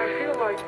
I feel like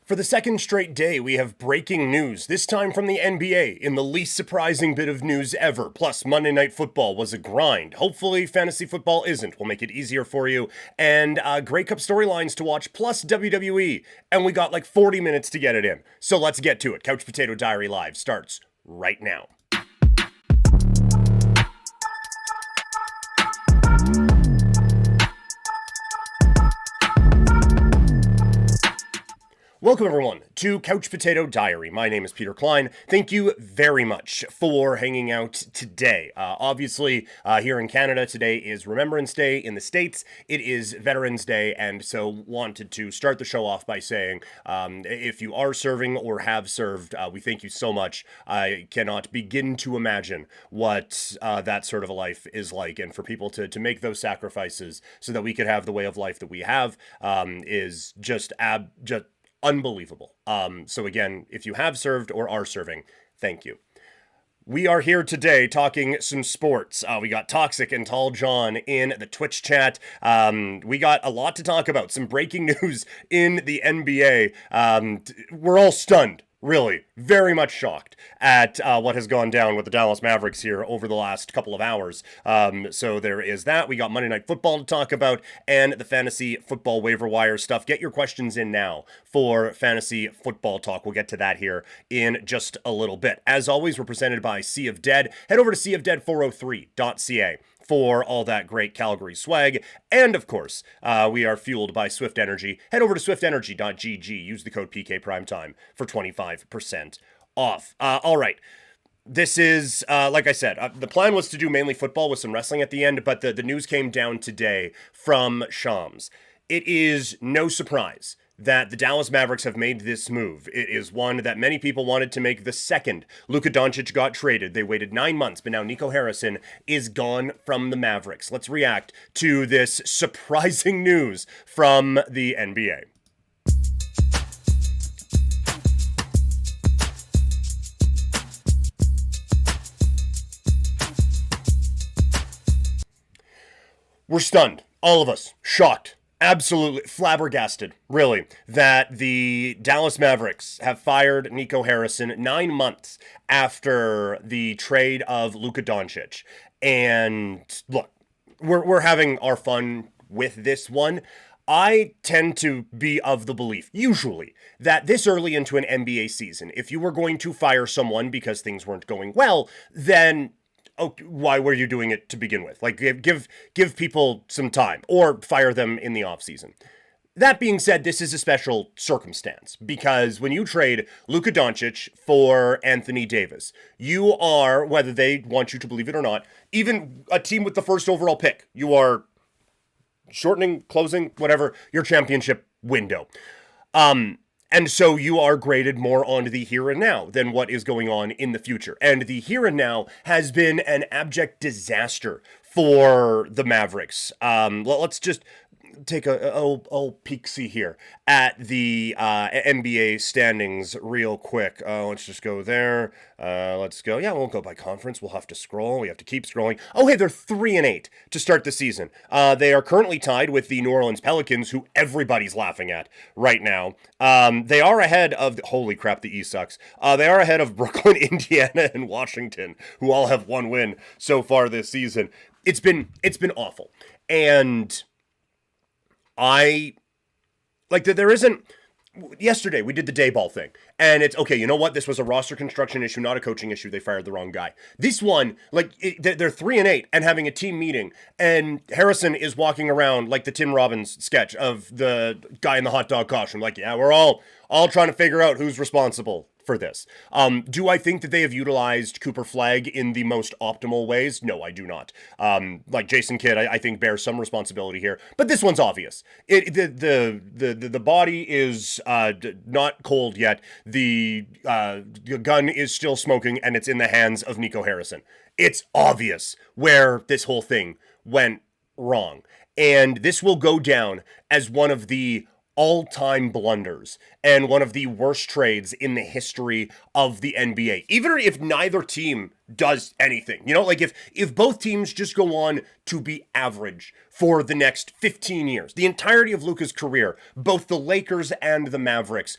For the second straight day, we have breaking news, this time from the NBA, in the least surprising bit of news ever. Plus, Monday Night Football was a grind. Hopefully, fantasy football isn't. We'll make it easier for you. And Grey Cup storylines to watch, plus WWE. And we got like 40 minutes to get it in. So let's get to it. Couch Potato Diary Live starts right now. Welcome, everyone, to Couch Potato Diary. My name is Peter Klein. Thank you very much for hanging out today. Obviously, here in Canada, today is Remembrance Day. In the States, it is Veterans Day, and so wanted to start the show off by saying, if you are serving or have served, we thank you so much. I cannot begin to imagine what that sort of a life is like, and for people to make those sacrifices so that we could have the way of life that we have is just unbelievable. So again, if you have served or are serving, thank you. We are here today talking some sports. We got Toxic and Tall John in the Twitch chat. We got a lot to talk about. Some breaking news in the NBA. We're all stunned. Really, very much shocked at what has gone down with the Dallas Mavericks here over the last couple of hours. So there is that. We got Monday Night Football to talk about and the fantasy football waiver wire stuff. Get your questions in now for fantasy football talk. We'll get to that here in just a little bit. As always, we're presented by Sea of Dead. Head over to seaofdead403.ca. for all that great Calgary swag. And of course, we are fueled by Swift Energy. Head over to swiftenergy.gg. Use the code PKPrimetime for 25% off. All right. This is, like I said, the plan was to do mainly football with some wrestling at the end, but the news came down today from Shams. It is no surprise that the Dallas Mavericks have made this move. It is one that many people wanted to make the second Luka Doncic got traded. They waited 9 months, but now Nico Harrison is gone from the Mavericks. Let's react to this surprising news from the NBA. We're stunned. All of us. Shocked. Absolutely flabbergasted, really, that the Dallas Mavericks have fired Nico Harrison 9 months after the trade of Luka Doncic. And look, we're having our fun with this one. I tend to be of the belief, usually, that this early into an NBA season, if you were going to fire someone because things weren't going well, then why were you doing it to begin with? Like, give people some time, or fire them in the offseason. That being said, this is a special circumstance, because when you trade Luka Doncic for Anthony Davis, you are, whether they want you to believe it or not, even a team with the first overall pick, you are shortening, closing, whatever, your championship window. And so you are graded more on the here and now than what is going on in the future. And the here and now has been an abject disaster for the Mavericks. Let's just take a old peek-see here at the NBA standings real quick. Let's just go there. Let's go. Yeah, we'll go by conference. We'll have to scroll. We have to keep scrolling. Oh, hey, they're 3-8 to start the season. They are currently tied with the New Orleans Pelicans, who everybody's laughing at right now. They are ahead of holy crap, the East sucks. They are ahead of Brooklyn, Indiana, and Washington, who all have one win so far this season. It's been awful. And there isn't. Yesterday, we did the day ball thing, and it's okay. You know what? This was a roster construction issue, not a coaching issue. They fired the wrong guy. This one, they're 3-8 and having a team meeting, and Harrison is walking around like the Tim Robbins sketch of the guy in the hot dog costume. Like, yeah, we're all trying to figure out who's responsible for this. Do I think that they have utilized Cooper Flagg in the most optimal ways? No, I do not. Like Jason Kidd, I think bears some responsibility here, but this one's obvious. The body is not cold yet. The gun is still smoking, and it's in the hands of Nico Harrison. It's obvious where this whole thing went wrong, and this will go down as one of the all-time blunders and one of the worst trades in the history of the NBA. Even if neither team does anything, like if both teams just go on to be average for the next 15 years, the entirety of Luka's career, both the Lakers and the Mavericks,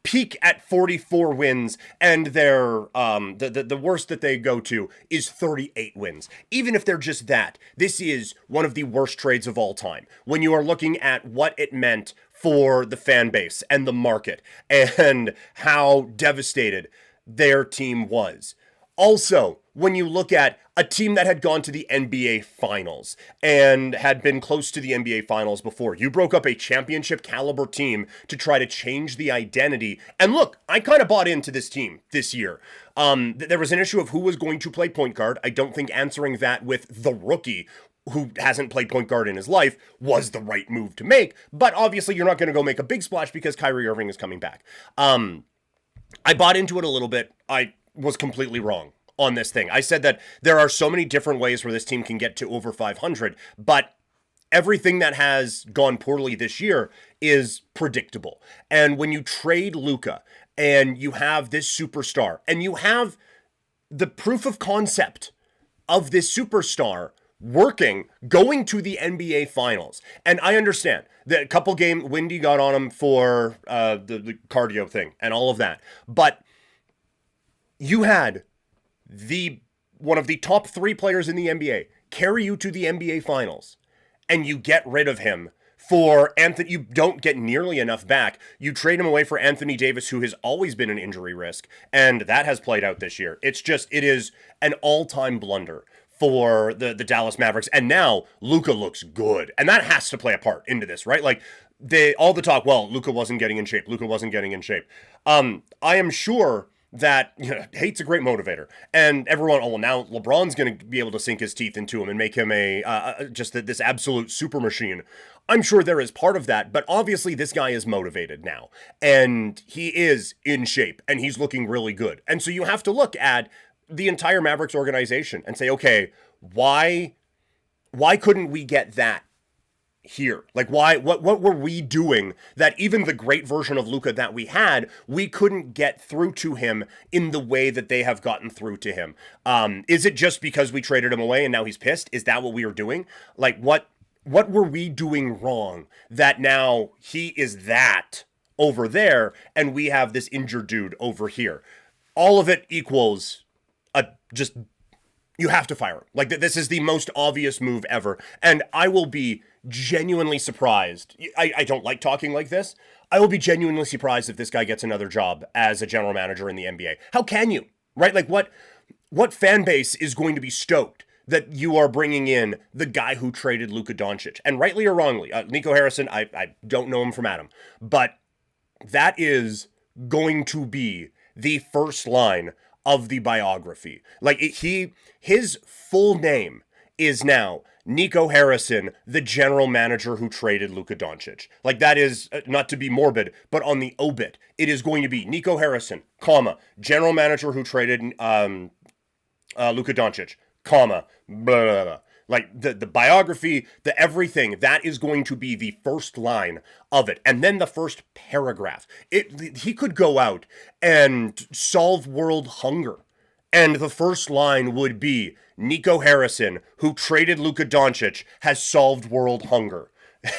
peak at 44 wins, and their the worst that they go to is 38 wins. Even if they're just that, this is one of the worst trades of all time. When you are looking at what it meant for the fan base and the market and how devastated their team was. Also, when you look at a team that had gone to the NBA Finals and had been close to the NBA Finals before, you broke up a championship caliber team to try to change the identity. And look, I kind of bought into this team this year. There was an issue of who was going to play point guard. I don't think answering that with the rookie who hasn't played point guard in his life was the right move to make. But obviously, you're not going to go make a big splash because Kyrie Irving is coming back. I bought into it a little bit. I was completely wrong on this thing. I said that there are so many different ways where this team can get to over 500, but everything that has gone poorly this year is predictable. And when you trade Luka and you have this superstar and you have the proof of concept of this superstar working, going to the NBA Finals. And I understand that a couple game Windy got on him for the cardio thing and all of that. But you had one of the top 3 players in the NBA carry you to the NBA Finals, and you get rid of him for Anthony. You don't get nearly enough back. You trade him away for Anthony Davis, who has always been an injury risk, and that has played out this year. It is an all-time blunder for the Dallas Mavericks, and now Luka looks good, and that has to play a part into this, right? Like, all the talk, well, Luka wasn't getting in shape. I am sure that, hate's a great motivator, and everyone, now LeBron's going to be able to sink his teeth into him and make him this absolute super machine. I'm sure there is part of that, but obviously this guy is motivated now, and he is in shape, and he's looking really good. And so you have to look at the entire Mavericks organization and say, okay, why couldn't we get that here? Like, what were we doing that even the great version of Luka that we had, we couldn't get through to him in the way that they have gotten through to him? Is it just because we traded him away and now he's pissed? Is that what we are doing? Like, what were we doing wrong that now he is that over there and we have this injured dude over here? All of it equals you have to fire him. Like, this is the most obvious move ever. And I will be genuinely surprised. I don't like talking like this. I will be genuinely surprised if this guy gets another job as a general manager in the NBA. How can you? Right? Like, what fan base is going to be stoked that you are bringing in the guy who traded Luka Doncic? And rightly or wrongly, Nico Harrison, I don't know him from Adam, but that is going to be the first line of the biography. Like, his full name is now Nico Harrison, the general manager who traded Luka Doncic. Like, that is, not to be morbid, but on the obit, it is going to be Nico Harrison, comma, general manager who traded Luka Doncic, comma, blah, blah, blah. Like, the biography, the everything, that is going to be the first line of it. And then the first paragraph. He could go out and solve world hunger. And the first line would be, Nico Harrison, who traded Luka Doncic, has solved world hunger.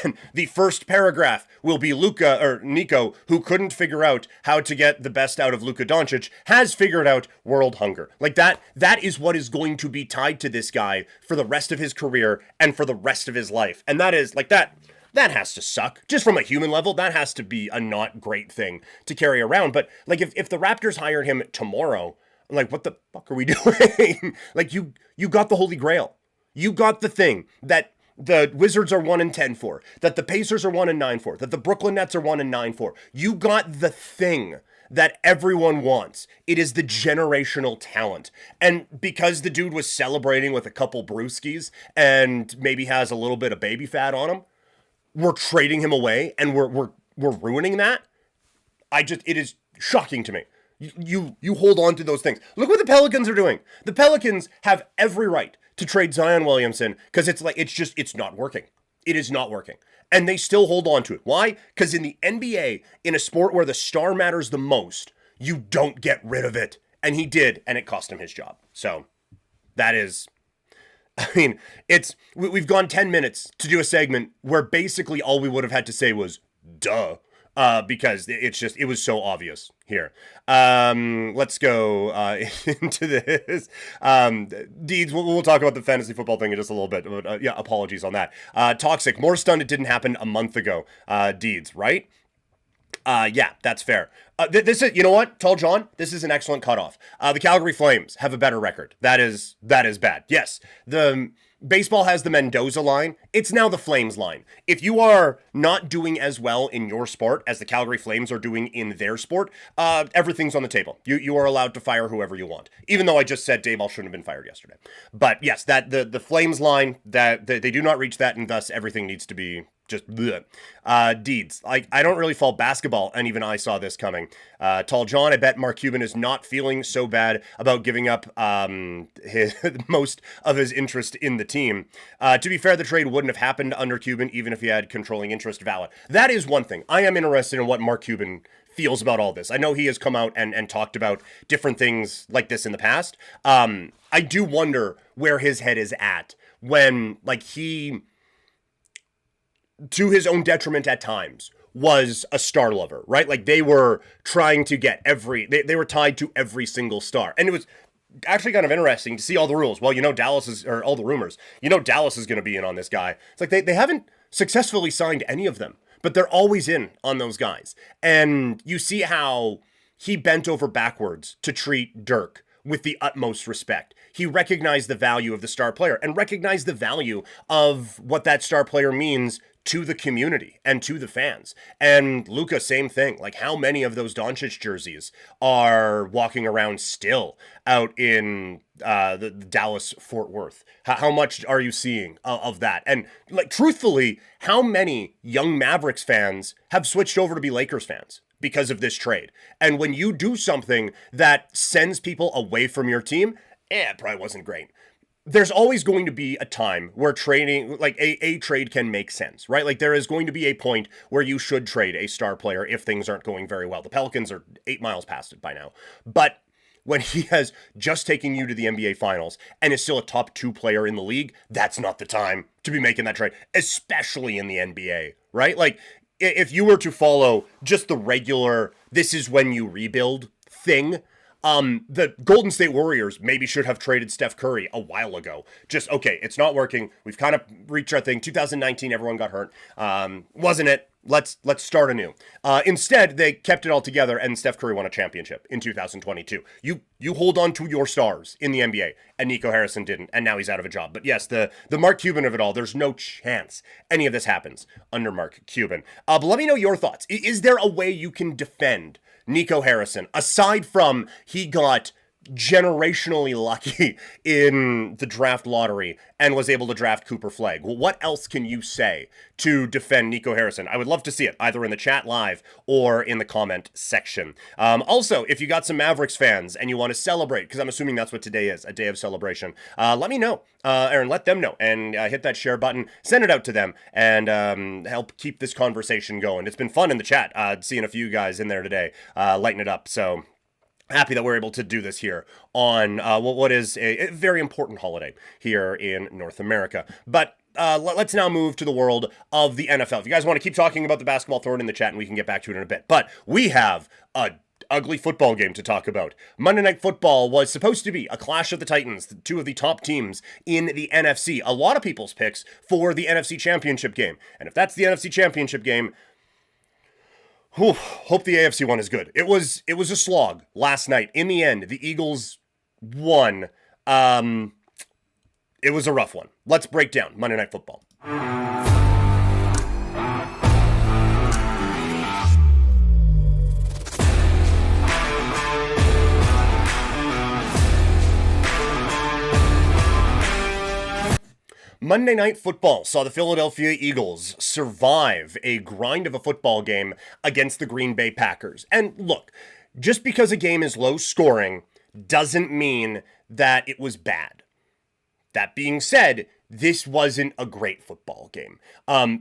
And the first paragraph will be Nico, who couldn't figure out how to get the best out of Luka Doncic, has figured out world hunger. Like, that is what is going to be tied to this guy for the rest of his career and for the rest of his life. And that is, like, that has to suck. Just from a human level, that has to be a not great thing to carry around. But, like, if the Raptors hired him tomorrow, like, what the fuck are we doing? Like, you got the Holy Grail. You got the thing that the Wizards are 1-10 for, that the Pacers are 1-9 for, that the Brooklyn Nets are 1-9 for. You got the thing that everyone wants. It is the generational talent. And because the dude was celebrating with a couple brewskis and maybe has a little bit of baby fat on him, we're trading him away and we're ruining that. It is shocking to me. You hold on to those things. Look what the Pelicans are doing. The Pelicans have every right to trade Zion Williamson because it's not working. It is not working. And they still hold on to it. Why? Because in the NBA, in a sport where the star matters the most, you don't get rid of it. And he did, and it cost him his job. So that is, we've gone 10 minutes to do a segment where basically all we would have had to say was, duh. because it was so obvious here. Let's go into this. Deeds, we'll talk about the fantasy football thing in just a little bit. But, yeah, apologies on that. Toxic, more stunned it didn't happen a month ago. Deeds, right? Yeah, that's fair. This is, you know what, Tall John, this is an excellent cutoff. The Calgary Flames have a better record. That is bad. Yes, the baseball has the Mendoza line. It's now the Flames line. If you are not doing as well in your sport as the Calgary Flames are doing in their sport, everything's on the table. You are allowed to fire whoever you want. Even though I just said Dayball shouldn't have been fired yesterday. But yes, that the Flames line, that they do not reach that, and thus everything needs to be just bleh. Deeds. I don't really follow basketball, and even I saw this coming. Tall John, I bet Mark Cuban is not feeling so bad about giving up most of his interest in the team. To be fair, the trade wouldn't have happened under Cuban, even if he had controlling interest. Valid. That is one thing. I am interested in what Mark Cuban feels about all this. I know he has come out and talked about different things like this in the past. I do wonder where his head is at when, he, to his own detriment at times, was a star lover, right? Like, they were trying to get they were tied to every single star. And it was actually kind of interesting to see all the rules. Well, all the rumors, Dallas is going to be in on this guy. It's like they haven't successfully signed any of them, but they're always in on those guys. And you see how he bent over backwards to treat Dirk with the utmost respect. He recognized the value of the star player and recognized the value of what that star player means to the community and to the fans. And Luka, same thing. Like, how many of those Doncic jerseys are walking around still out in the Dallas Fort Worth? How much are you seeing of that? And, truthfully, how many young Mavericks fans have switched over to be Lakers fans because of this trade? And when you do something that sends people away from your team, it probably wasn't great. There's always going to be a time where trading, a trade can make sense, right? There is going to be a point where you should trade a star player if things aren't going very well. The Pelicans are 8 miles past it by now. But when he has just taken you to the NBA Finals and is still a top 2 player in the league, that's not the time to be making that trade, especially in the NBA, right? If you were to follow just the regular, this is when you rebuild thing, the Golden State Warriors maybe should have traded Steph Curry a while ago. Okay, it's not working. We've kind of reached our thing. 2019, everyone got hurt. Wasn't it? Let's start anew. Instead, they kept it all together, and Steph Curry won a championship in 2022. You hold on to your stars in the NBA, and Nico Harrison didn't, and now he's out of a job. But yes, the Mark Cuban of it all, there's no chance any of this happens under Mark Cuban. But let me know your thoughts. Is there a way you can defend Nico Harrison, aside from he got generationally lucky in the draft lottery and was able to draft Cooper Flagg? What else can you say to defend Nico Harrison? I would love to see it, either in the chat live or in the comment section. Also, if you got some Mavericks fans and you want to celebrate, because I'm assuming that's what today is, a day of celebration, let me know, or let them know, and hit that share button, send it out to them, and help keep this conversation going. It's been fun in the chat, seeing a few guys in there today, lighting it up, so happy that we're able to do this here on what is a very important holiday here in North America. But let's now move to the world of the NFL. If you guys want to keep talking about the basketball, throw it in the chat and we can get back to it in a bit. But we have a ugly football game to talk about. Monday Night Football was supposed to be a clash of the Titans, two of the top teams in the NFC. A lot of people's picks for the NFC Championship game. And if that's the NFC Championship game, hope the AFC one is good. It was a slog last night. In the end, the Eagles won. It was a rough one. Let's break down Monday Night Football. Monday Night Football saw the Philadelphia Eagles survive a grind of a football game against the Green Bay Packers. And look, just because a game is low scoring doesn't mean that it was bad. That being said, this wasn't a great football game.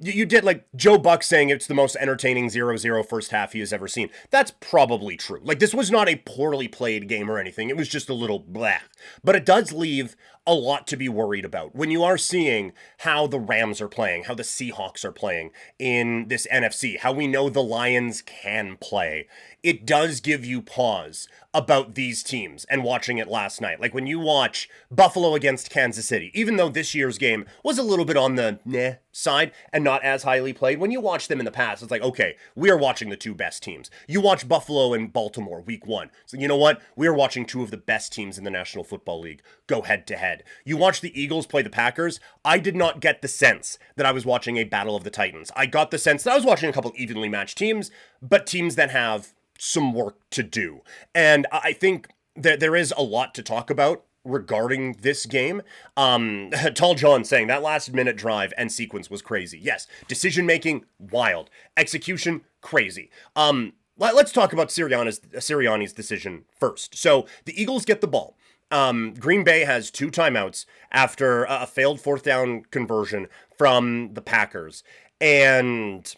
You did, like Joe Buck saying it's the most entertaining 0-0 first half he has ever seen. That's probably true. Like, this was not a poorly played game or anything. It was just a little blah. But it does leave a lot to be worried about. When you are seeing how the Rams are playing, how the Seahawks are playing in this NFC, how we know the Lions can play, it does give you pause about these teams and watching it last night. Like when you watch Buffalo against Kansas City, even though this year's game was a little bit on the side and not as highly played, when you watch them in the past, it's like, okay, we are watching the two best teams. You watch Buffalo and Baltimore week 1. So you know what? We are watching two of the best teams in the National Football League go head to head. You watch the Eagles play the Packers. I did not get the sense that I was watching a battle of the Titans. I got the sense that I was watching a couple evenly matched teams, but teams that have some work to do. And I think that there is a lot to talk about regarding this game. Tall John saying that last minute drive and sequence was crazy. Yes. Decision making, wild. Execution, crazy. Let's talk about Sirianni's decision first. So the Eagles get the ball. Green Bay has 2 timeouts after a failed 4th down conversion from the Packers. And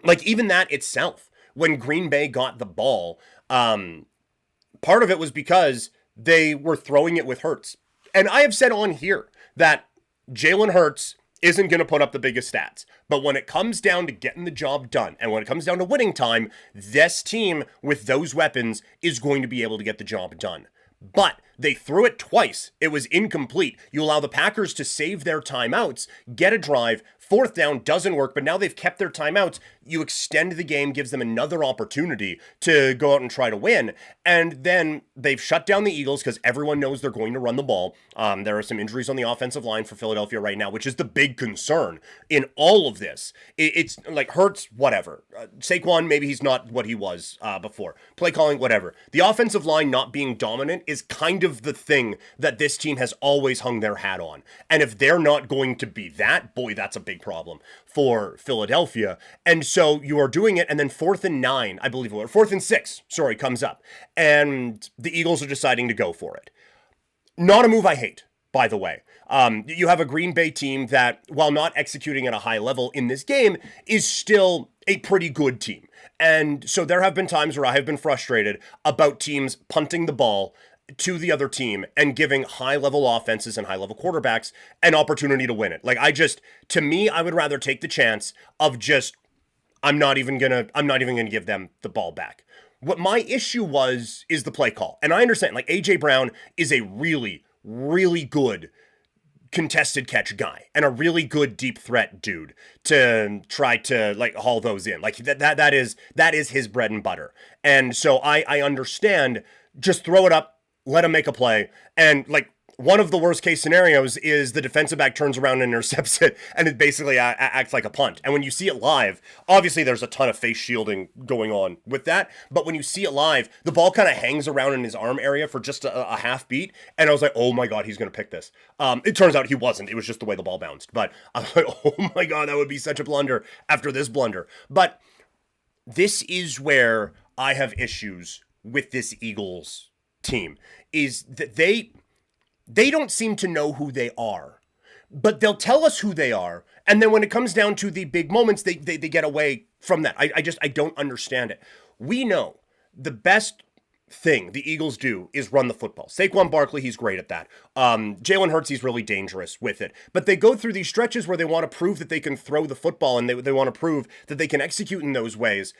like even that itself, when Green Bay got the ball, part of it was because they were throwing it with Hurts. And I have said on here that Jalen Hurts isn't going to put up the biggest stats. But when it comes down to getting the job done, and when it comes down to winning time, this team with those weapons is going to be able to get the job done. But they threw it twice. It was incomplete. You allow the Packers to save their timeouts, get a drive. 4th down doesn't work, but now they've kept their timeouts. You extend the game, gives them another opportunity to go out and try to win. And then they've shut down the Eagles because everyone knows they're going to run the ball. There are some injuries on the offensive line for Philadelphia right now, which is the big concern in all of this. It's like Hurts, whatever. Saquon, maybe he's not what he was before. Play calling, whatever. The offensive line not being dominant is kind of the thing that this team has always hung their hat on. And if they're not going to be that, boy, that's a big problem for Philadelphia. And so you are doing it, and then 4th and 9, I believe, or 4th and 6, comes up. And the Eagles are deciding to go for it. Not a move I hate, by the way. You have a Green Bay team that, while not executing at a high level in this game, is still a pretty good team. And so there have been times where I have been frustrated about teams punting the ball to the other team and giving high-level offenses and high-level quarterbacks an opportunity to win it. Like to me, I would rather take the chance of just, I'm not even gonna give them the ball back. What my issue is the play call. And I understand, like AJ Brown is a really, really good contested catch guy and a really good deep threat dude to try to like haul those in. Like that is his bread and butter. And so I understand, just throw it up, let him make a play. And like one of the worst case scenarios is the defensive back turns around and intercepts it, and it basically acts like a punt. And when you see it live, obviously there's a ton of face shielding going on with that. But when you see it live, the ball kind of hangs around in his arm area for just a half beat. And I was like, oh my God, he's going to pick this. It turns out he wasn't. It was just the way the ball bounced. But I was like, oh my God, that would be such a blunder after this blunder. But this is where I have issues with this Eagles team, is that they don't seem to know who they are, but they'll tell us who they are. And then when it comes down to the big moments, they get away from that. I don't understand it. We know the best thing the Eagles do is run the football. Saquon Barkley, he's great at that. Jalen Hurts, he's really dangerous with it. But they go through these stretches where they want to prove that they can throw the football and they want to prove that they can execute in those ways.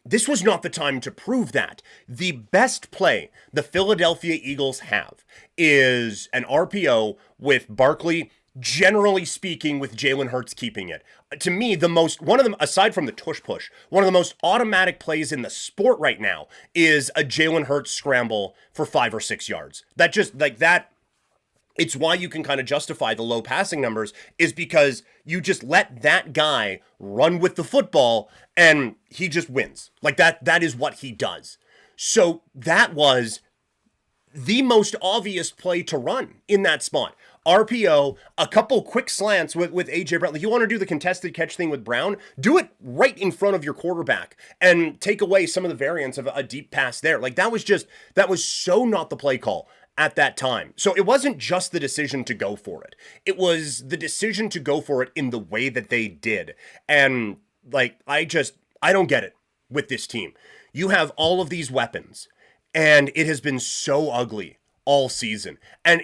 This was not the time to prove that. The best play the Philadelphia Eagles have is an RPO with Barkley, generally speaking, with Jalen Hurts keeping it. To me, one of them, aside from the tush push, one of the most automatic plays in the sport right now is a Jalen Hurts scramble for 5 or 6 yards. That just, like that, it's why you can kind of justify the low passing numbers, is because you just let that guy run with the football and he just wins. Like that is what he does. So that was the most obvious play to run in that spot. RPO, a couple quick slants with AJ Brown. Like you want to do the contested catch thing with Brown, do it right in front of your quarterback and take away some of the variance of a deep pass there. Like that was so not the play call at that time. So it wasn't just the decision to go for it. It was the decision to go for it in the way that they did. And like, I don't get it with this team. You have all of these weapons and it has been so ugly all season. And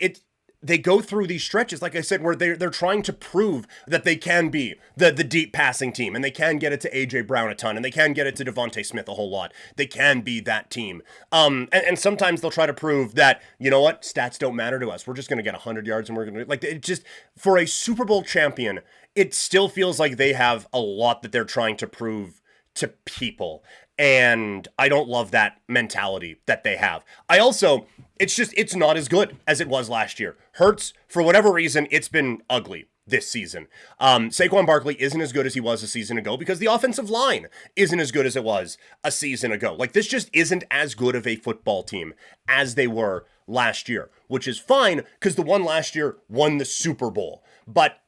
they go through these stretches, like I said, where they're trying to prove that they can be the deep passing team, and they can get it to AJ Brown a ton, and they can get it to Devontae Smith a whole lot. They can be that team. And sometimes they'll try to prove that, you know what, stats don't matter to us. We're just going to get 100 yards and we're going to, like, it just, for a Super Bowl champion, it still feels like they have a lot that they're trying to prove to people. And I don't love that mentality that they have. I also, it's not as good as it was last year. Hurts, for whatever reason, it's been ugly this season. Saquon Barkley isn't as good as he was a season ago because the offensive line isn't as good as it was a season ago. Like, this just isn't as good of a football team as they were last year, which is fine because the one last year won the Super Bowl. But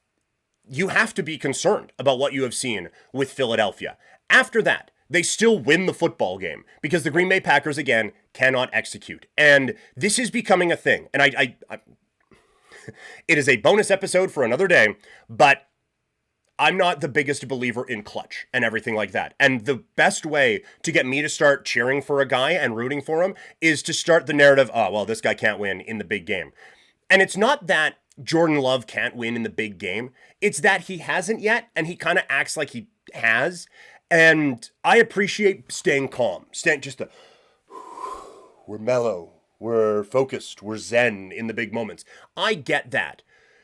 you have to be concerned about what you have seen with Philadelphia. After that, they still win the football game because the Green Bay Packers, again, cannot execute. And this is becoming a thing. And I it is a bonus episode for another day, but I'm not the biggest believer in clutch and everything like that. And the best way to get me to start cheering for a guy and rooting for him is to start the narrative, oh, well, this guy can't win in the big game. And it's not that Jordan Love can't win in the big game. It's that he hasn't yet, and he kind of acts like he has. And I appreciate staying calm, we're mellow, we're focused, we're zen in the big moments. I get that.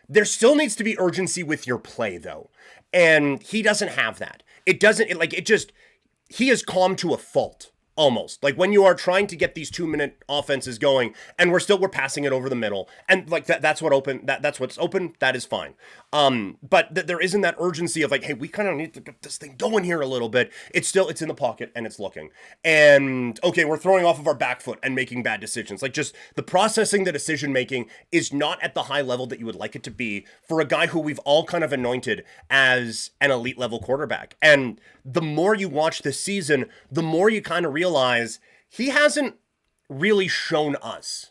There still needs to be urgency with your play, though. And he doesn't have that. He is calm to a fault. Almost. Like, when you are trying to get these 2-minute offenses going and we're passing it over the middle, and like that's what's open, that is fine. But there isn't that urgency of like, hey, we kind of need to get this thing going here a little bit. It's in the pocket and it's looking. And okay, we're throwing off of our back foot and making bad decisions. Like, just the processing, the decision making is not at the high level that you would like it to be for a guy who we've all kind of anointed as an elite level quarterback. And the more you watch this season, the more you kind of realize he hasn't really shown us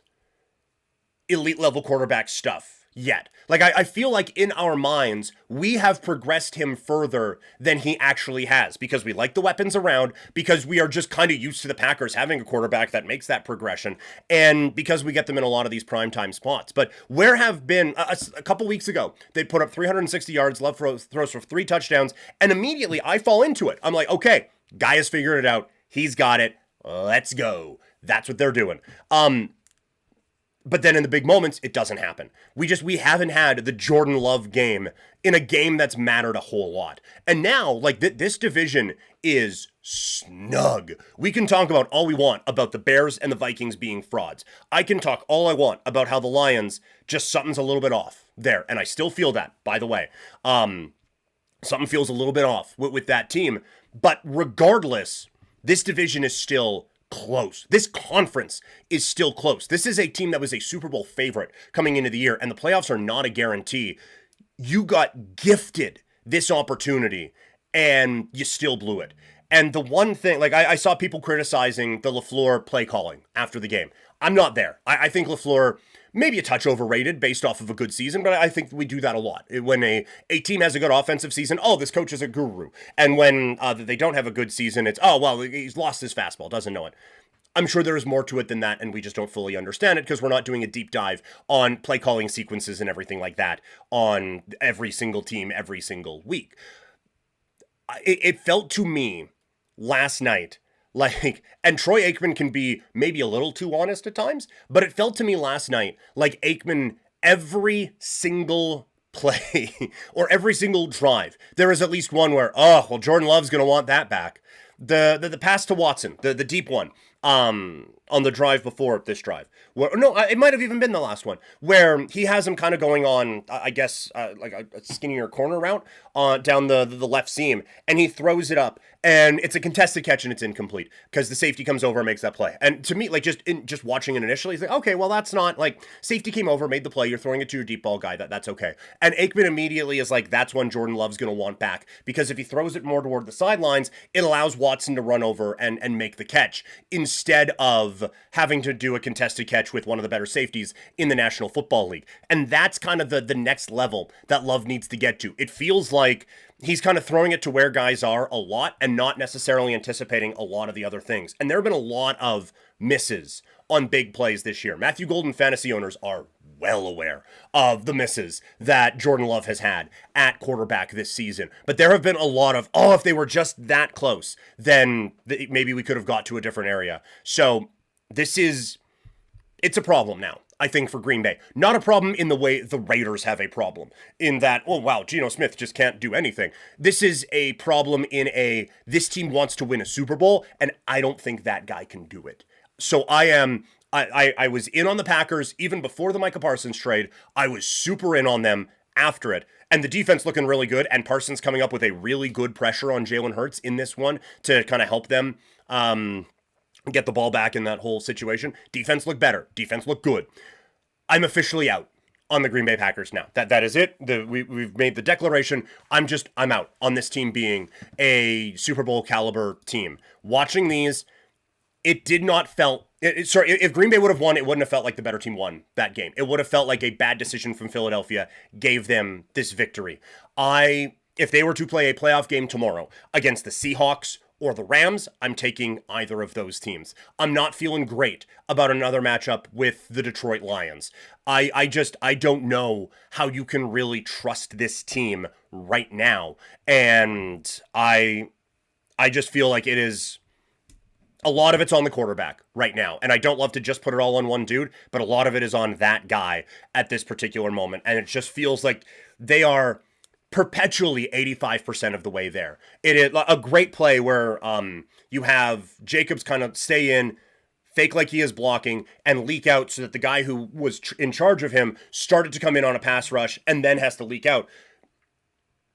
elite level quarterback stuff yet. Like, I feel like in our minds, we have progressed him further than he actually has because we like the weapons around, because we are just kind of used to the Packers having a quarterback that makes that progression, and because we get them in a lot of these primetime spots. But where have been, a couple weeks ago, they put up 360 yards, Love throws for 3 touchdowns, and immediately I fall into it. I'm like, okay, guy has figured it out. He's got it. Let's go. That's what they're doing. But then in the big moments, it doesn't happen. We haven't had the Jordan Love game in a game that's mattered a whole lot. And now, like, this division is snug. We can talk about all we want about the Bears and the Vikings being frauds. I can talk all I want about how the Lions, just something's a little bit off there. And I still feel that, by the way. Something feels a little bit off with that team. But regardless, this division is still close. This conference is still close. This is a team that was a Super Bowl favorite coming into the year, and the playoffs are not a guarantee. You got gifted this opportunity, and you still blew it. And the one thing, like, I saw people criticizing the LaFleur play calling after the game. I'm not there. I think LaFleur maybe a touch overrated based off of a good season, but I think we do that a lot. When a team has a good offensive season, oh, this coach is a guru. And when they don't have a good season, it's, oh, well, he's lost his fastball, doesn't know it. I'm sure there is more to it than that, and we just don't fully understand it because we're not doing a deep dive on play calling sequences and everything like that on every single team every single week. It felt to me last night like, and Troy Aikman can be maybe a little too honest at times, but it felt to me last night like Aikman, every single play or every single drive, there is at least one where, oh, well, Jordan Love's going to want that back. The pass to Watson, the deep one, on the drive before this drive. It might have even been the last one, where he has him kind of going on, I guess, like a skinnier corner route down the left seam, and he throws it up, and it's a contested catch, and it's incomplete, because the safety comes over and makes that play. And to me, like, just watching it initially, it's like, okay, well, that's not, like, safety came over, made the play, you're throwing it to your deep ball guy, that's okay. And Aikman immediately is like, that's when Jordan Love's going to want back, because if he throws it more toward the sidelines, it allows Watson to run over and make the catch, instead of having to do a contested catch with one of the better safeties in the National Football League. And that's kind of the next level that Love needs to get to. It feels like he's kind of throwing it to where guys are a lot and not necessarily anticipating a lot of the other things. And there have been a lot of misses on big plays this year. Matthew Golden fantasy owners are well aware of the misses that Jordan Love has had at quarterback this season. But there have been a lot of, if they were just that close, then maybe we could have got to a different area. So it's a problem now, I think, for Green Bay. Not a problem in the way the Raiders have a problem, in that, oh wow, Geno Smith just can't do anything. This is a problem in this team wants to win a Super Bowl, and I don't think that guy can do it. So I was in on the Packers even before the Micah Parsons trade. I was super in on them after it. And the defense looking really good, and Parsons coming up with a really good pressure on Jalen Hurts in this one to kind of help them get the ball back in that whole situation. Defense looked better. Defense looked good. I'm officially out on the Green Bay Packers now. That is it. We've made the declaration. I'm out on this team being a Super Bowl caliber team. Watching these, it did not if Green Bay would have won, it wouldn't have felt like the better team won that game. It would have felt like a bad decision from Philadelphia gave them this victory. If they were to play a playoff game tomorrow against the Seahawks or the Rams, I'm taking either of those teams. I'm not feeling great about another matchup with the Detroit Lions. I don't know how you can really trust this team right now. And I just feel like it is, a lot of it's on the quarterback right now. And I don't love to just put it all on one dude, but a lot of it is on that guy at this particular moment. And it just feels like they are perpetually 85% of the way there. It is a great play where you have Jacobs kind of stay in, fake like he is blocking, and leak out so that the guy who was in charge of him started to come in on a pass rush and then has to leak out.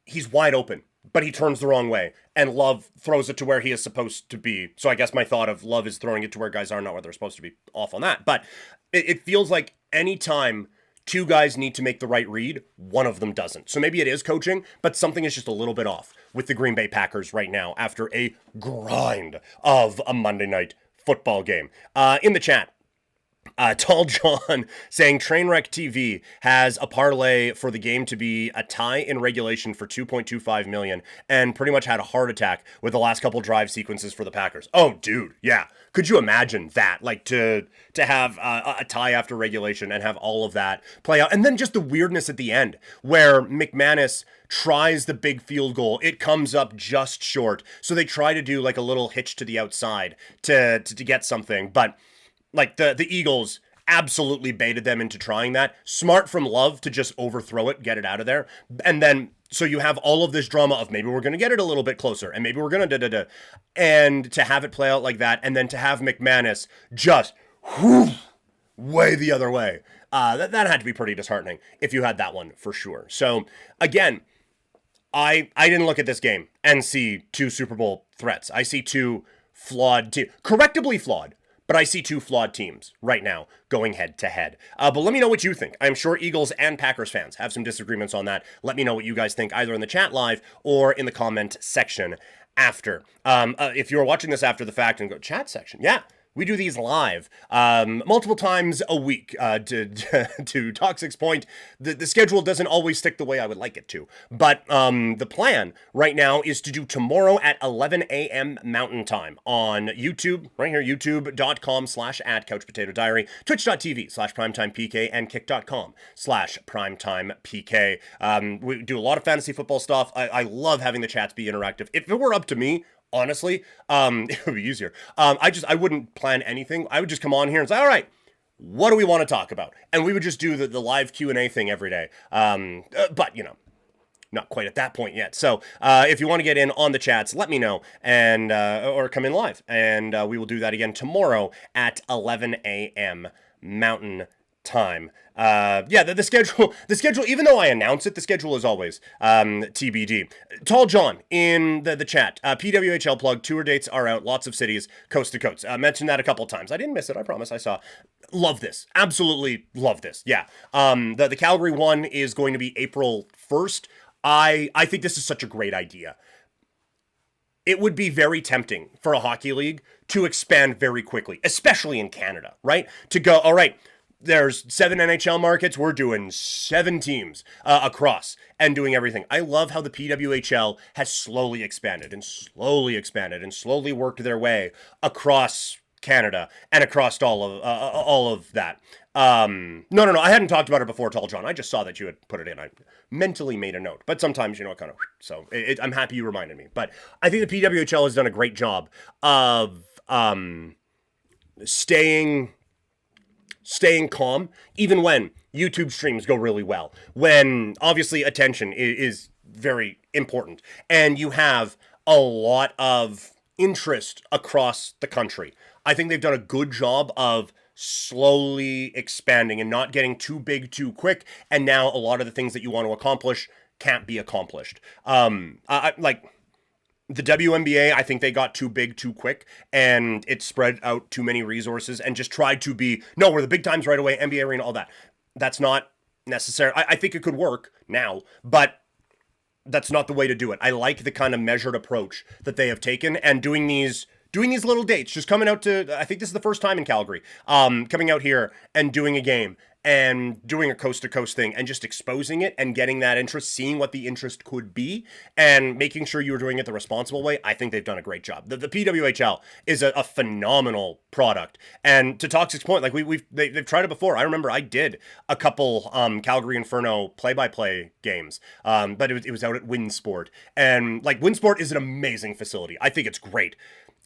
He's wide open, but he turns the wrong way, and Love throws it to where he is supposed to be. So I guess my thought of Love is throwing it to where guys are not where they're supposed to be, off on that. But it feels like anytime two guys need to make the right read, one of them doesn't. So maybe it is coaching, but something is just a little bit off with the Green Bay Packers right now after a grind of a Monday night football game. In the chat, Tall John saying Trainwreck TV has a parlay for the game to be a tie in regulation for $2.25 million and pretty much had a heart attack with the last couple drive sequences for the Packers. Oh, dude, yeah. Could you imagine that? Like to have a tie after regulation and have all of that play out. And then just the weirdness at the end where McManus tries the big field goal. It comes up just short. So they try to do like a little hitch to the outside to get something. But like the Eagles absolutely baited them into trying that. Smart from Love to just overthrow it, get it out of there. And then so you have all of this drama of maybe we're going to get it a little bit closer and maybe we're going to and to have it play out like that, and then to have McManus just way the other way. That had to be pretty disheartening if you had that one for sure. So again, I didn't look at this game and see two Super Bowl threats. I see two flawed teams, correctably flawed. But I see two flawed teams right now going head to head. But let me know what you think. I'm sure Eagles and Packers fans have some disagreements on that. Let me know what you guys think either in the chat live or in the comment section after. If you're watching this after the fact and go, chat section, yeah. We do these live multiple times a week. To Toxic's point, the schedule doesn't always stick the way I would like it to. But the plan right now is to do tomorrow at 11 a.m. Mountain Time on YouTube, right here, youtube.com/@CouchPotatoDiary, twitch.tv/PrimetimePK, and kick.com/PrimetimePK. We do a lot of fantasy football stuff. I love having the chats be interactive. If it were up to me, honestly, it would be easier. I wouldn't plan anything. I would just come on here and say, all right, what do we want to talk about? And we would just do the live Q&A thing every day. But, you know, not quite at that point yet. So if you want to get in on the chats, let me know and or come in live. And we will do that again tomorrow at 11 a.m. Mountain Time. The schedule, even though I announce it, the schedule is always TBD. Tall John in the chat, PWHL plug, tour dates are out, lots of cities, coast to coast. Mentioned that a couple times. I didn't miss it, I promise, I saw. Love this, absolutely love this, yeah. The Calgary one is going to be April 1st. I think this is such a great idea. It would be very tempting for a hockey league to expand very quickly, especially in Canada, right? To go, all right, there's 7 NHL markets. We're doing 7 teams across and doing everything. I love how the PWHL has slowly expanded and slowly worked their way across Canada and across all of that. No. I hadn't talked about it before, Tall John. I just saw that you had put it in. I mentally made a note, but sometimes, it kind of, so I'm happy you reminded me. But I think the PWHL has done a great job of staying calm, even when YouTube streams go really well, when obviously attention is very important, and you have a lot of interest across the country. I think they've done a good job of slowly expanding and not getting too big too quick, and now a lot of the things that you want to accomplish can't be accomplished. Like the WNBA, I think they got too big too quick, and it spread out too many resources and just tried to be, no, we're the big times right away, NBA arena, all that. That's not necessary. I think it could work now, but that's not the way to do it. I like the kind of measured approach that they have taken, and doing these little dates, just coming out to, I think this is the first time in Calgary, coming out here and doing a game and doing a coast-to-coast thing and just exposing it and getting that interest, seeing what the interest could be, and making sure you're doing it the responsible way. I think they've done a great job. The PWHL is a phenomenal product. And to Toxic's point, like they've tried it before. I remember I did a couple Calgary Inferno play-by-play games, but it was out at Winsport. And like Winsport is an amazing facility. I think it's great.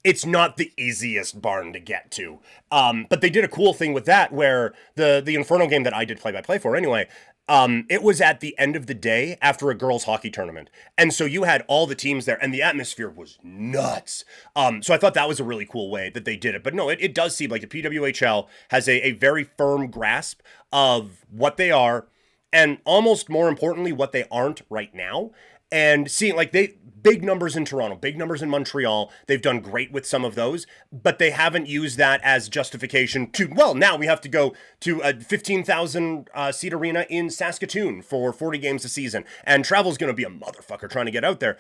It's not the easiest barn to get to. But they did a cool thing with that where the Inferno game that I did play-by-play for anyway, it was at the end of the day after a girls' hockey tournament. And so you had all the teams there, and the atmosphere was nuts. So I thought that was a really cool way that they did it. But no, it does seem like the PWHL has a very firm grasp of what they are, and almost more importantly, what they aren't right now. And seeing like big numbers in Toronto, big numbers in Montreal, they've done great with some of those, but they haven't used that as justification to, well, now we have to go to a 15,000 seat arena in Saskatchewan for 40 games a season, and travel's going to be a motherfucker trying to get out there.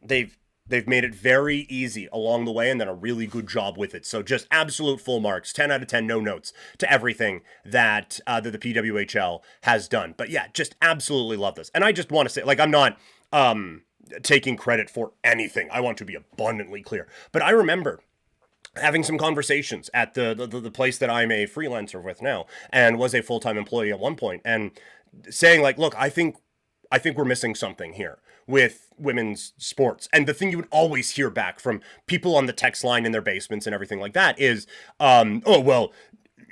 They've made it very easy along the way and done a really good job with it. So just absolute full marks, 10 out of 10, no notes to everything that the PWHL has done. But yeah, just absolutely love this. And I just want to say, like, I'm not taking credit for anything. I want to be abundantly clear. But I remember having some conversations at the place that I'm a freelancer with now and was a full-time employee at one point, and saying like, look, I think we're missing something here with women's sports. And the thing you would always hear back from people on the text line in their basements and everything like that is, oh, well,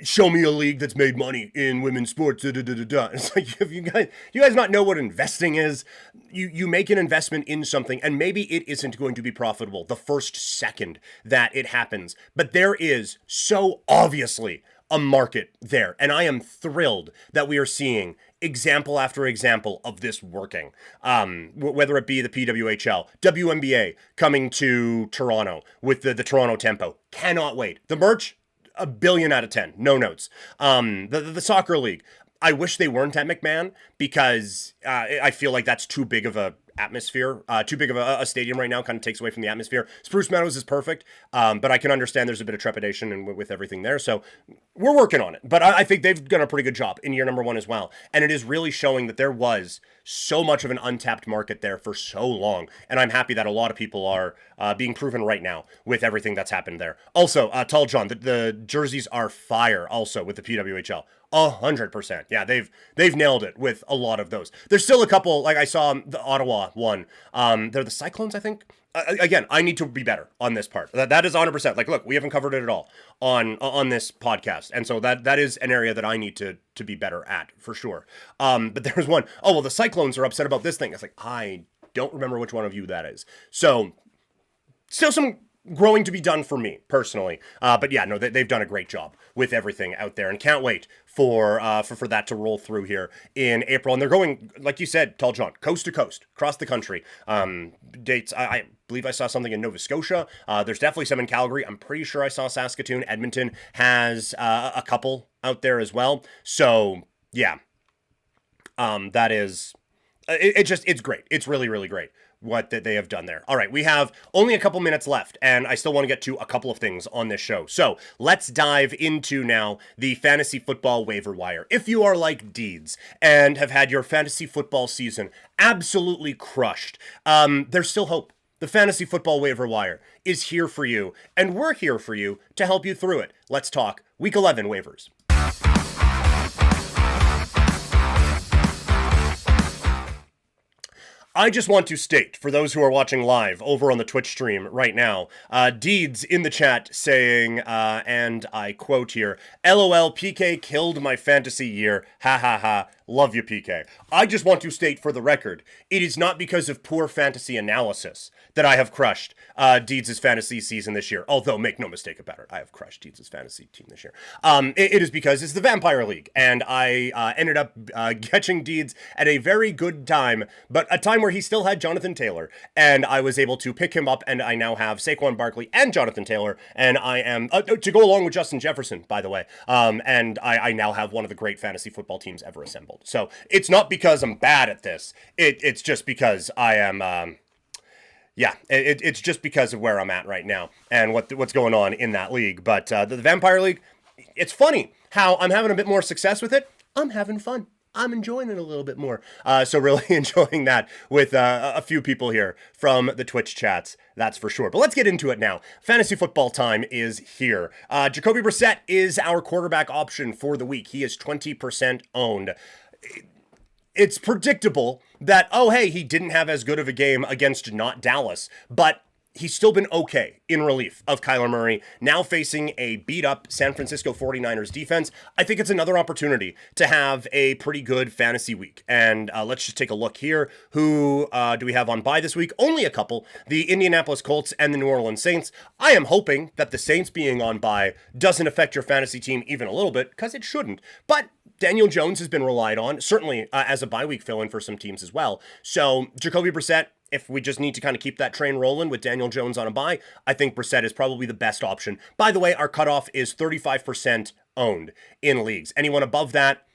show me a league that's made money in women's sports. It's like, if you guys not know what investing is, you make an investment in something, and maybe it isn't going to be profitable the first second that it happens. But there is so obviously a market there. And I am thrilled that we are seeing example after example of this working. Whether it be the PWHL, WNBA coming to Toronto with the Toronto Tempo. Cannot wait. The merch, 1 billion out of 10. No notes. The soccer league. I wish they weren't at McMahon because I feel like that's too big of a atmosphere, too big of a stadium right now, kind of takes away from the atmosphere. Spruce Meadows is perfect, but I can understand there's a bit of trepidation with everything there, so we're working on it. But I think they've done a pretty good job in year number 1 as well, and it is really showing that there was so much of an untapped market there for so long, and I'm happy that a lot of people are being proven right now with everything that's happened there. Also, Tall John, the jerseys are fire also with the PWHL. 100%. Yeah, they've nailed it with a lot of those. There's still a couple, like I saw the Ottawa one. They're the Cyclones, I think. Again, I need to be better on this part. That is 100%. Like, look, we haven't covered it at all on this podcast. And so that is an area that I need to be better at, for sure. But there was one, oh, well, the Cyclones are upset about this thing. It's like, I don't remember which one of you that is. So, still some growing to be done for me personally, but yeah, no, they've done a great job with everything out there, and can't wait for that to roll through here in April. And they're going, like you said, Tall John, coast to coast, across the country. Dates, I believe I saw something in Nova Scotia. There's definitely some in Calgary. I'm pretty sure I saw Saskatoon. Edmonton has a couple out there as well. So yeah, that is, it's great. It's really, really great what that they have done there. All right, we have only a couple minutes left, and I still want to get to a couple of things on this show. So let's dive into now the fantasy football waiver wire. If you are like Deeds and have had your fantasy football season absolutely crushed, there's still hope. The Fantasy Football Waiver Wire is here for you, and we're here for you to help you through it. Let's talk Week 11 waivers. I just want to state, for those who are watching live over on the Twitch stream right now, Deeds in the chat saying, and I quote here, LOL, PK killed my fantasy year. Ha ha ha. Love you, PK. I just want to state for the record, it is not because of poor fantasy analysis that I have crushed Deeds' fantasy season this year. Although, make no mistake about it, I have crushed Deeds' fantasy team this year. It is because it's the Vampire League, and I ended up catching Deeds at a very good time, but a time where he still had Jonathan Taylor, and I was able to pick him up, and I now have Saquon Barkley and Jonathan Taylor, and I am, to go along with Justin Jefferson, by the way, and I now have one of the great fantasy football teams ever assembled. So it's not because I'm bad at this. It's just because I am, it's just because of where I'm at right now and what's going on in that league. But the Vampire League, it's funny how I'm having a bit more success with it. I'm having fun. I'm enjoying it a little bit more. So really enjoying that with a few people here from the Twitch chats, that's for sure. But let's get into it now. Fantasy football time is here. Jacoby Brissett is our quarterback option for the week. He is 20% owned. It's predictable that, oh, hey, he didn't have as good of a game against not Dallas, but he's still been okay in relief of Kyler Murray, now facing a beat-up San Francisco 49ers defense. I think it's another opportunity to have a pretty good fantasy week. And let's just take a look here. Who do we have on bye this week? Only a couple. The Indianapolis Colts and the New Orleans Saints. I am hoping that the Saints being on bye doesn't affect your fantasy team even a little bit, because it shouldn't. But Daniel Jones has been relied on, certainly as a bye week fill-in for some teams as well. So Jacoby Brissett, if we just need to kind of keep that train rolling with Daniel Jones on a bye, I think Brissett is probably the best option. By the way, our cutoff is 35% owned in leagues. Anyone above that,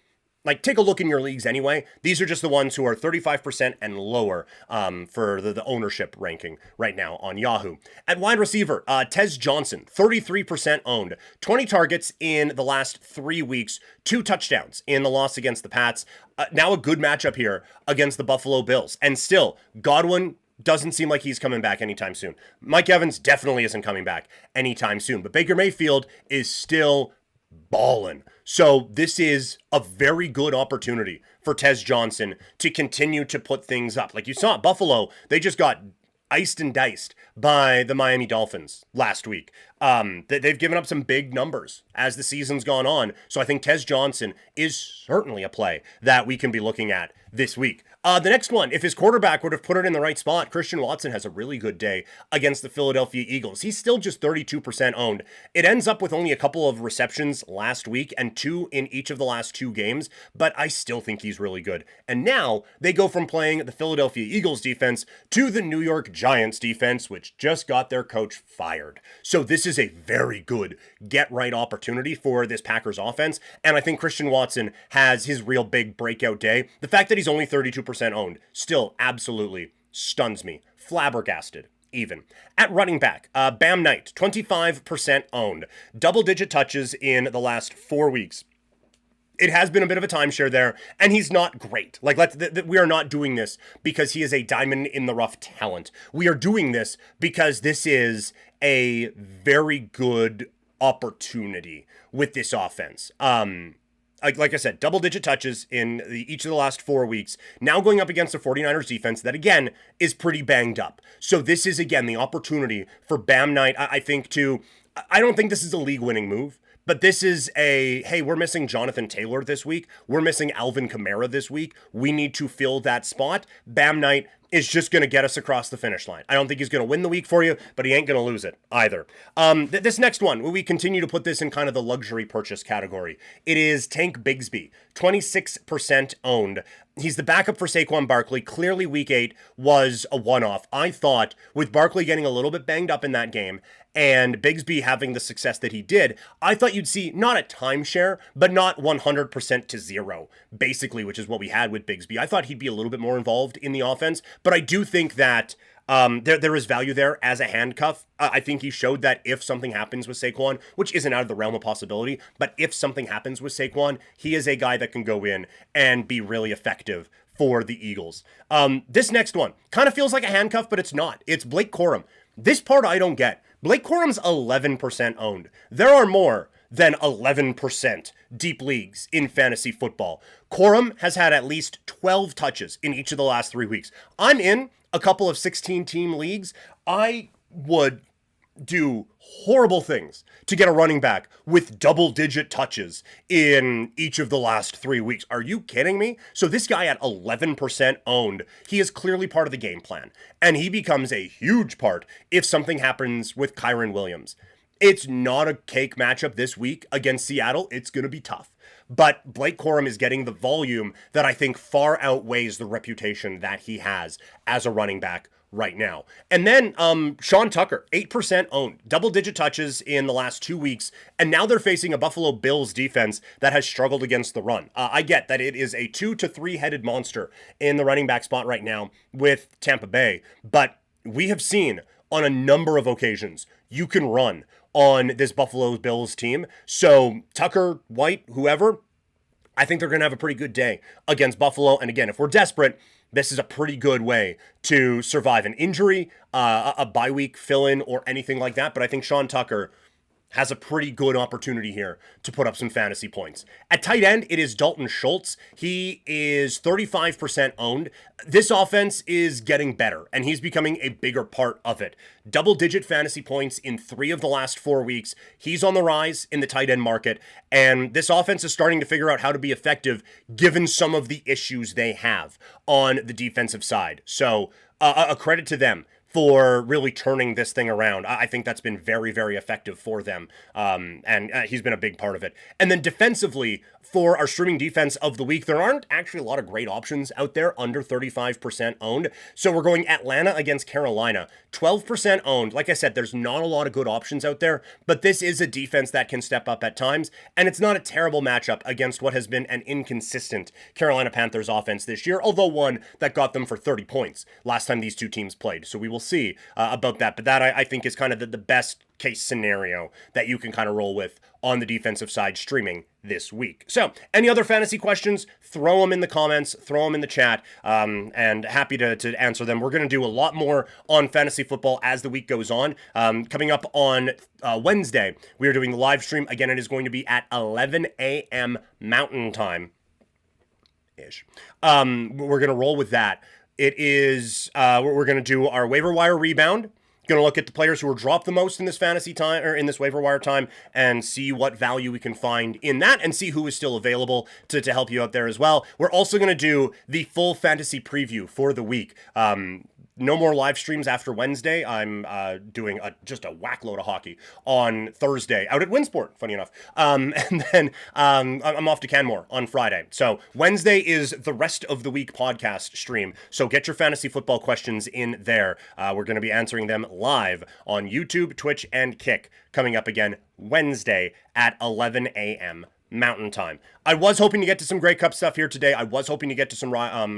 like, take a look in your leagues anyway. These are just the ones who are 35% and lower for the ownership ranking right now on Yahoo. At wide receiver, Tez Johnson, 33% owned. 20 targets in the last 3 weeks. 2 touchdowns in the loss against the Pats. Now a good matchup here against the Buffalo Bills. And still, Godwin doesn't seem like he's coming back anytime soon. Mike Evans definitely isn't coming back anytime soon. But Baker Mayfield is still ballin'. So this is a very good opportunity for Tez Johnson to continue to put things up. Like you saw at Buffalo, they just got iced and diced by the Miami Dolphins last week. They've given up some big numbers as the season's gone on. So I think Tez Johnson is certainly a play that we can be looking at this week. The next one, if his quarterback would have put it in the right spot, Christian Watson has a really good day against the Philadelphia Eagles. He's still just 32% owned. It ends up with only a couple of receptions last week and 2 in each of the last 2 games, but I still think he's really good. And now they go from playing the Philadelphia Eagles defense to the New York Giants defense, which just got their coach fired. So this is a very good get-right opportunity for this Packers offense, and I think Christian Watson has his real big breakout day. The fact that he's only 32% owned still absolutely stuns me. Flabbergasted, even. At running back, Bam Knight, 25% owned. Double-digit touches in the last 4 weeks. It has been a bit of a timeshare there, and he's not great. Like, we are not doing this because he is a diamond-in-the-rough talent. We are doing this because this is a very good opportunity with this offense. Like I said, double-digit touches in each of the last 4 weeks. Now going up against the 49ers defense that, again, is pretty banged up. So this is, again, the opportunity for Bam Knight, I think, to... I don't think this is a league-winning move, but this is hey, we're missing Jonathan Taylor this week. We're missing Alvin Kamara this week. We need to fill that spot. Bam Knight is just going to get us across the finish line. I don't think he's going to win the week for you, but he ain't going to lose it either. This next one, we continue to put this in kind of the luxury purchase category. It is Tank Bigsby, 26% owned. He's the backup for Saquon Barkley. Clearly, Week 8 was a one-off. I thought with Barkley getting a little bit banged up in that game and Bigsby having the success that he did, I thought you'd see not a timeshare, but not 100% to 0, basically, which is what we had with Bigsby. I thought he'd be a little bit more involved in the offense, but I do think that there is value there as a handcuff. I think he showed that if something happens with Saquon, which isn't out of the realm of possibility, but if something happens with Saquon, he is a guy that can go in and be really effective for the Eagles. This next one kind of feels like a handcuff, but it's not. It's Blake Corum. This part I don't get. Blake Corum's 11% owned. There are more than 11% deep leagues in fantasy football. Corum has had at least 12 touches in each of the last 3 weeks. I'm in a couple of 16-team leagues. I would do horrible things to get a running back with double-digit touches in each of the last 3 weeks. Are you kidding me? So this guy at 11% owned, he is clearly part of the game plan, and he becomes a huge part if something happens with Kyren Williams. It's not a cake matchup this week against Seattle. It's going to be tough. But Blake Corum is getting the volume that I think far outweighs the reputation that he has as a running back right now. And then Sean Tucker, 8% owned, double-digit touches in the last 2 weeks, and now they're facing a Buffalo Bills defense that has struggled against the run. I get that it is a 2 to 3-headed monster in the running back spot right now with Tampa Bay, but we have seen on a number of occasions you can run on this Buffalo Bills team. So Tucker, White, whoever, I think they're going to have a pretty good day against Buffalo. And again, if we're desperate, this is a pretty good way to survive an injury, a bye week fill-in, or anything like that. But I think Sean Tucker has a pretty good opportunity here to put up some fantasy points. At tight end, it is Dalton Schultz. He is 35% owned. This offense is getting better, and he's becoming a bigger part of it. Double-digit fantasy points in 3 of the last 4 weeks. He's on the rise in the tight end market, and this offense is starting to figure out how to be effective given some of the issues they have on the defensive side. So a credit to them for really turning this thing around. I think that's been very, very effective for them, and he's been a big part of it. And then defensively, for our streaming defense of the week, there aren't actually a lot of great options out there under 35% owned. So we're going Atlanta against Carolina, 12% owned. Like I said, there's not a lot of good options out there, but this is a defense that can step up at times, and it's not a terrible matchup against what has been an inconsistent Carolina Panthers offense this year, although one that got them for 30 points last time these two teams played. So we will see about that, but that I think is kind of the best case scenario that you can kind of roll with on the defensive side streaming this week. So any other fantasy questions, throw them in the comments, throw them in the chat, and happy to answer them. We're going to do a lot more on fantasy football as the week goes on. Coming up on Wednesday, we are doing the live stream. Again, it is going to be at 11 a.m. Mountain Time ish. We're going to roll with that. It is, we're going to do our waiver wire rebound. Going to look at the players who are dropped the most in this fantasy time, or in this waiver wire time, and see what value we can find in that, and see who is still available to help you out there as well. We're also going to do the full fantasy preview for the week. No more live streams after Wednesday. I'm doing just a whack load of hockey on Thursday out at Winsport, funny enough. And then I'm off to Canmore on Friday. So Wednesday is the rest of the week podcast stream. So get your fantasy football questions in there. We're going to be answering them live on YouTube, Twitch, and Kick coming up again Wednesday at 11 a.m. Mountain Time. I was hoping to get to some Grey Cup stuff here today. I was hoping to get to some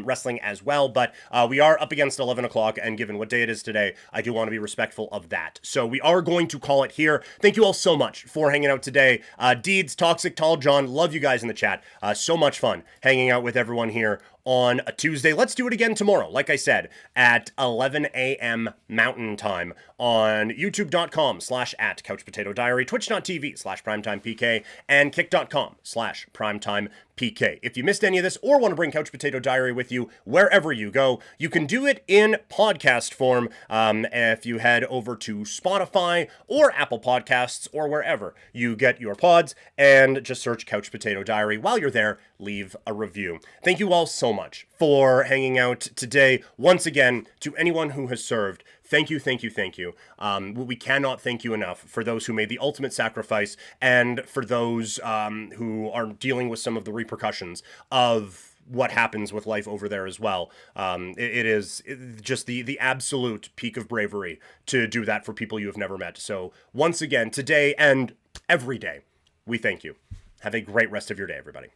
wrestling as well, but we are up against 11 o'clock, and given what day it is today, I do want to be respectful of that. So we are going to call it here. Thank you all so much for hanging out today. Deeds, Toxic, Tall John, love you guys in the chat. So much fun hanging out with everyone here on a Tuesday. Let's do it again tomorrow, like I said, at 11 a.m. Mountain Time on youtube.com/@CouchPotatoDiary, twitch.tv/PrimetimePK, and kick.com/PrimetimePK. If you missed any of this or want to bring Couch Potato Diary with you wherever you go, you can do it in podcast form if you head over to Spotify or Apple Podcasts or wherever you get your pods, and just search Couch Potato Diary. While you're there, leave a review. Thank you all so much for hanging out today. Once again, to anyone who has served, thank you, thank you, thank you. We cannot thank you enough for those who made the ultimate sacrifice, and for those who are dealing with some of the repercussions of what happens with life over there as well. It is just the absolute peak of bravery to do that for people you have never met. So once again, today and every day, we thank you. Have a great rest of your day, everybody.